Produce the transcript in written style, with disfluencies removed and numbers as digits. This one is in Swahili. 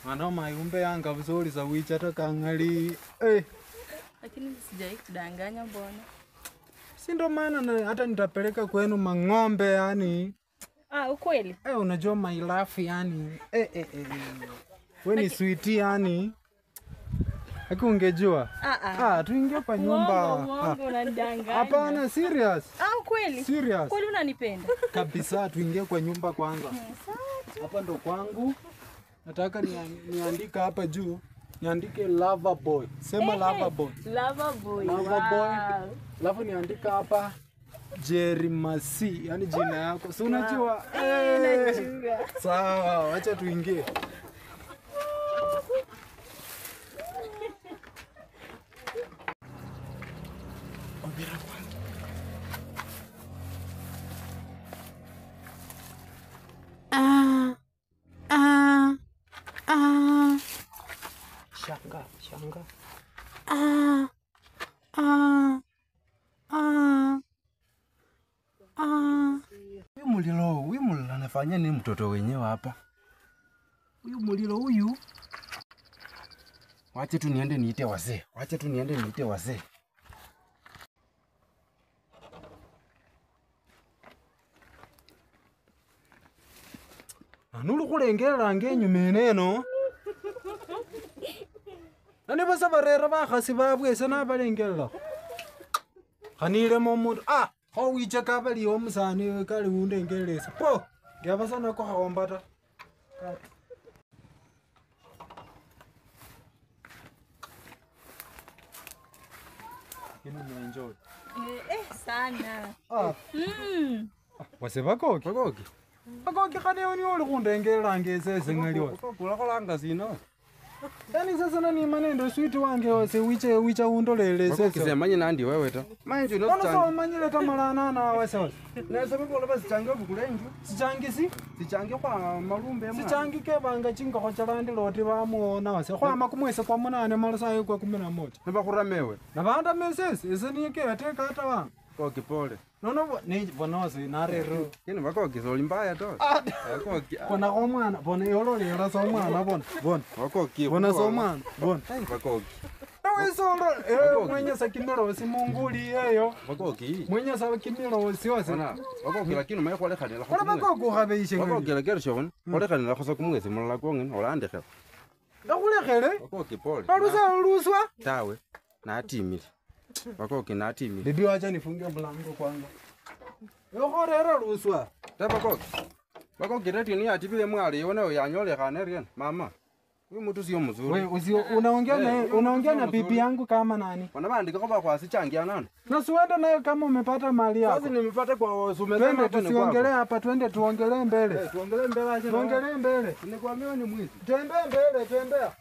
Ana mayumbe yanga vizuri za wicha takangali. Lakini sijai kudanganya mbona. Si ndo maana hata nitapeleka kwenu mang'ombe yani. Ukweli? Unajua my love yani. Wewe ni sweetie yani. Haki ungejua. Tuingie kwa nyumba. Uongo unanidanganya. Hapana, serious. Ukweli? Serious. Kweli unanipenda? Kabisa, tuingie kwa nyumba kwanza. Hapa ndo kwangu. Nataka niandika hapa juu. Niandike lover boy. Sema lover boy. Lover boy. Lover boy. Alafu niandika hapa Jerry Masi, yani jina yako. Si unajua? Najua. Sawa, acha tuingie. Shanga. Huyu mulilo anafanya nini mtoto wenyewe hapa? Huyu mulilo huyu. Wacha tu niende niite wazee. Anulu kulengera ngenyume neno. Nani basa barera bakhasi babwese nabalengera. Khanile mo mundu wicha kabali omusani kali undengelesa. Po, ngiyabasana ko hawomba ta. Yini enjoy. Sana. Wase bakoki. Bakoki khane oni oli kundengera ngesese ngaliwa. Kula kolanga sino. Yani sasa nani manendo sweet wange wase wicha undolele sasa. Kisemanye nandi wewe ta. Mind you not stand. Kono manyile tamalana na wase. Na sababu loba sichange bukulenju. Sichange kwa malumbe mwa. Sichange ke banga chinga kwa chalandi loti bamuona wase. Kwa makumwese kwa munane malasayo kwa 11. Naba kuramewe. Nabanda mesese eseniye ateka hata wa. Koki pole. No ni bonozi narero. Kini bakoki zoli mbaya to. Bakoki. Bona omwana, bona yolo lera so mwana bona. Bakoki. Bona so mwana. Bona. Bakoki. Nawe solo mwenye sakimero simunguli eyo. Bakoki. Mwenye sakimero siwase. Bona. Bakoki lakini umaye kwale khanela. Bona bakoko gabeishe. Bakoki la gershon. Kwale khanela khosa kumwezi mulala kongen olande khe. Ndakulekhere? Bakoki pole. Luswa? Tawe. Na atimile. Bakoki na atimile. Bibi wacha nifungie mlango kwanza. Yokhorera luswa. Bakoki reti ni atibile mwali yone yanyole khane rien. Mama. Huyu mtu sio mzuri. Wewe unaongea na bibi yangu kama nani? Wanabandika kwa kwasi changia nani? Na suenda naye kama umepata mali yako. Sasa nimepata kwa sumeza hapa ni tuongelee hapa, twende tuongelee mbele. Tuongelee mbele aje. Tuongelee mbele. Nikwambia ni mwizi. Tembea mbele, tembea.